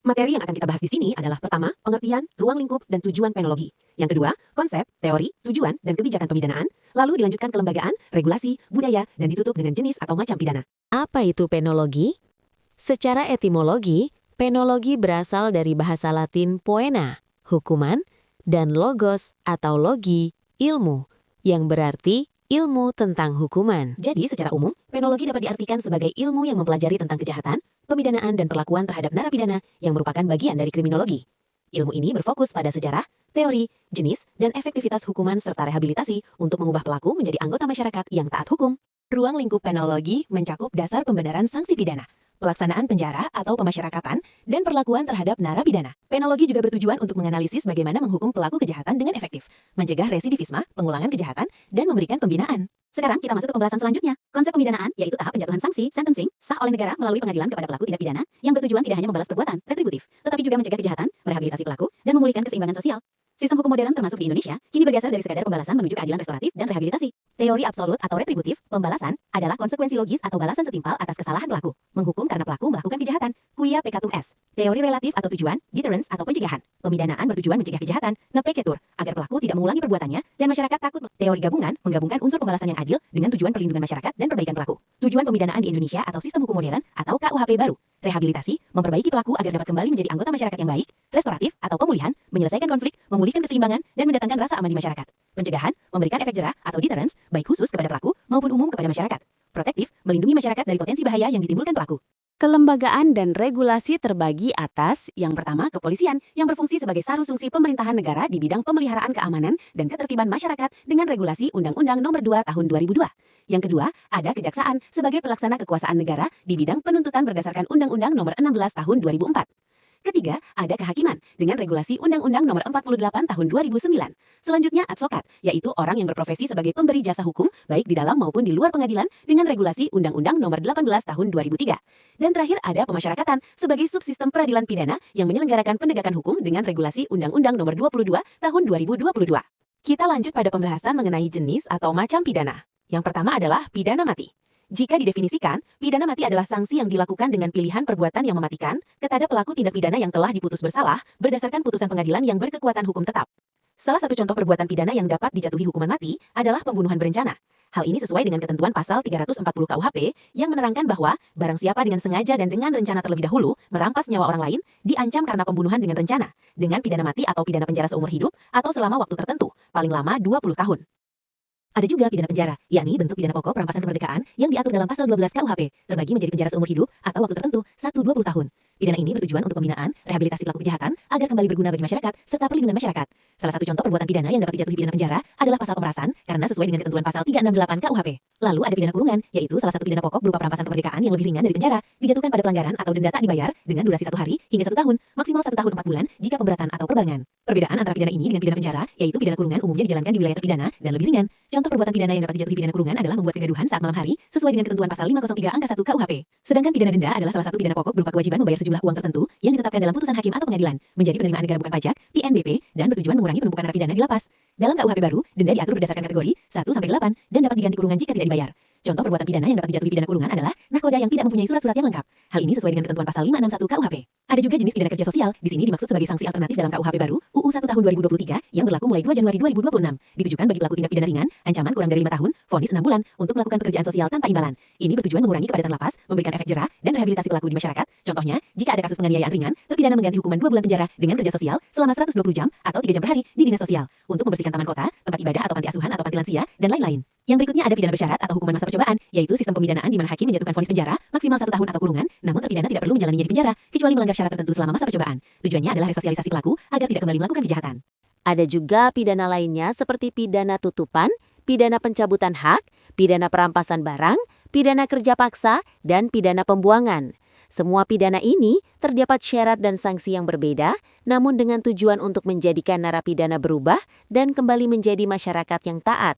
Materi yang akan kita bahas di sini adalah pertama, pengertian, ruang lingkup, dan tujuan penologi. Yang kedua, konsep, teori, tujuan, dan kebijakan pemidanaan. Lalu dilanjutkan kelembagaan, regulasi, budaya, dan ditutup dengan jenis atau macam pidana. Apa itu penologi? Secara etimologi, penologi berasal dari bahasa Latin poena, hukuman, dan logos atau logi, ilmu, yang berarti ilmu tentang hukuman. Jadi, secara umum, penologi dapat diartikan sebagai ilmu yang mempelajari tentang kejahatan, pemidanaan, dan perlakuan terhadap narapidana yang merupakan bagian dari kriminologi. Ilmu ini berfokus pada sejarah, teori, jenis, dan efektivitas hukuman serta rehabilitasi untuk mengubah pelaku menjadi anggota masyarakat yang taat hukum. Ruang lingkup penologi mencakup dasar pembenaran sanksi pidana, pelaksanaan penjara atau pemasyarakatan, dan perlakuan terhadap narapidana. Penologi juga bertujuan untuk menganalisis bagaimana menghukum pelaku kejahatan dengan efektif, mencegah residivisme, pengulangan kejahatan, dan memberikan pembinaan. Sekarang kita masuk ke pembahasan selanjutnya. Konsep pembidanaan yaitu tahap penjatuhan sanksi, sentencing, sah oleh negara melalui pengadilan kepada pelaku tindak pidana yang bertujuan tidak hanya membalas perbuatan, retributif, tetapi juga mencegah kejahatan, merehabilitasi pelaku, dan memulihkan keseimbangan sosial. Sistem hukum modern termasuk di Indonesia, kini bergeser dari sekadar pembalasan menuju keadilan restoratif dan rehabilitasi. Teori absolut atau retributif, pembalasan, adalah konsekuensi logis atau balasan setimpal atas kesalahan pelaku. Menghukum karena pelaku melakukan kejahatan. Quia peccatum est. Teori relatif atau tujuan, deterrence atau pencegahan. Pemidanaan bertujuan mencegah kejahatan, nepecetur, agar pelaku tidak mengulangi perbuatannya, dan masyarakat takut. Teori gabungan, menggabungkan unsur pembalasan yang adil dengan tujuan perlindungan masyarakat dan perbaikan pelaku. Tujuan pemidanaan di Indonesia atau sistem hukum modern atau KUHP baru. Rehabilitasi, memperbaiki pelaku agar dapat kembali menjadi anggota masyarakat yang baik. Restoratif atau pemulihan, menyelesaikan konflik, memulihkan keseimbangan, dan mendatangkan rasa aman di masyarakat. Pencegahan, memberikan efek jerah atau deterrence, baik khusus kepada pelaku maupun umum kepada masyarakat. Protektif, melindungi masyarakat dari potensi bahaya yang ditimbulkan pelaku. Kelembagaan dan regulasi terbagi atas Yang pertama, kepolisian, yang berfungsi sebagai sarusungsi pemerintahan negara di bidang pemeliharaan keamanan dan ketertiban masyarakat dengan regulasi Undang-Undang Nomor 2 Tahun 2002. Yang kedua, ada kejaksaan sebagai pelaksana kekuasaan negara di bidang penuntutan berdasarkan Undang-Undang Nomor 16 Tahun 2004. Ketiga, ada kehakiman dengan regulasi Undang-Undang Nomor 48 Tahun 2009. Selanjutnya, advokat, yaitu orang yang berprofesi sebagai pemberi jasa hukum baik di dalam maupun di luar pengadilan dengan regulasi Undang-Undang Nomor 18 Tahun 2003. Dan terakhir ada pemasyarakatan sebagai subsistem peradilan pidana yang menyelenggarakan penegakan hukum dengan regulasi Undang-Undang Nomor 22 Tahun 2022. Kita lanjut pada pembahasan mengenai jenis atau macam pidana. Yang pertama adalah pidana mati. Jika didefinisikan, pidana mati adalah sanksi yang dilakukan dengan pilihan perbuatan yang mematikan kepada pelaku tindak pidana yang telah diputus bersalah berdasarkan putusan pengadilan yang berkekuatan hukum tetap. Salah satu contoh perbuatan pidana yang dapat dijatuhi hukuman mati adalah pembunuhan berencana. Hal ini sesuai dengan ketentuan pasal 340 KUHP yang menerangkan bahwa barang siapa dengan sengaja dan dengan rencana terlebih dahulu merampas nyawa orang lain diancam karena pembunuhan dengan rencana dengan pidana mati atau pidana penjara seumur hidup atau selama waktu tertentu, paling lama 20 tahun. Ada juga pidana penjara, yakni bentuk pidana pokok perampasan kemerdekaan yang diatur dalam pasal 12 KUHP, terbagi menjadi penjara seumur hidup atau waktu tertentu, 1-20 tahun. Pidana ini bertujuan untuk pembinaan, rehabilitasi pelaku kejahatan agar kembali berguna bagi masyarakat serta perlindungan masyarakat. Salah satu contoh perbuatan pidana yang dapat dijatuhi pidana penjara adalah pasal pemerasan karena sesuai dengan ketentuan pasal 368 KUHP. Lalu ada pidana kurungan, yaitu salah satu pidana pokok berupa perampasan kemerdekaan yang lebih ringan dari penjara, dijatuhkan pada pelanggaran atau denda tak dibayar dengan durasi 1 hari hingga 1 tahun, maksimal 1 tahun 4 bulan jika pemberatan atau perbarengan. Perbedaan antara pidana ini dengan pidana penjara, yaitu pidana kurungan umumnya dijalankan di wilayah terpidana dan lebih ringan. Contoh perbuatan pidana yang dapat dijatuhi pidana kurungan adalah membuat kegaduhan saat malam hari sesuai dengan ketentuan pasal 503 angka 1 KUHP. Sedangkan pidana denda adalah salah satu pidana pokok berupa kewajiban membayar sejumlah uang tertentu yang ditetapkan dalam putusan hakim atau pengadilan, menjadi penerimaan negara bukan pajak, PNBP, dan bertujuan mengurangi penumpukan narapidana di lapas. Dalam KUHP baru, denda diatur berdasarkan kategori 1-8 dan dapat diganti kurungan jika tidak dibayar. Contoh perbuatan pidana yang dapat dijatuhi pidana kurungan adalah nahkoda yang tidak mempunyai surat-surat yang lengkap. Hal ini sesuai dengan ketentuan pasal 561 KUHP. Ada juga jenis pidana kerja sosial, di sini dimaksud sebagai sanksi alternatif dalam KUHP baru, UU 1 tahun 2023 yang berlaku mulai 2 Januari 2026. Ditujukan bagi pelaku tindak pidana ringan, ancaman kurang dari 5 tahun, vonis 6 bulan untuk melakukan pekerjaan sosial tanpa imbalan. Ini bertujuan mengurangi kepadatan lapas, memberikan efek jerah dan rehabilitasi pelaku di masyarakat. Contohnya, jika ada kasus penganiayaan ringan, terpidana mengganti hukuman 2 bulan penjara dengan kerja sosial selama 120 jam atau 3 jam per hari di dinas sosial untuk membersihkan taman kota, tempat ibadah atau panti asuhan atau panti lansia dan lain-lain. Yang berikutnya ada pidana bersyarat atau hukuman masa percobaan, yaitu sistem pemidanaan di mana hakim menjatuhkan vonis penjara maksimal 1 tahun atau kurungan, namun terpidana tidak perlu menjalaninya di penjara kecuali melanggar syarat tertentu selama masa percobaan. Tujuannya adalah resosialisasi pelaku agar tidak kembali melakukan kejahatan. Ada juga pidana lainnya seperti pidana tutupan, pidana pencabutan hak, pidana perampasan barang, pidana kerja paksa, dan pidana pembuangan. Semua pidana ini terdapat syarat dan sanksi yang berbeda, namun dengan tujuan untuk menjadikan narapidana berubah dan kembali menjadi masyarakat yang taat.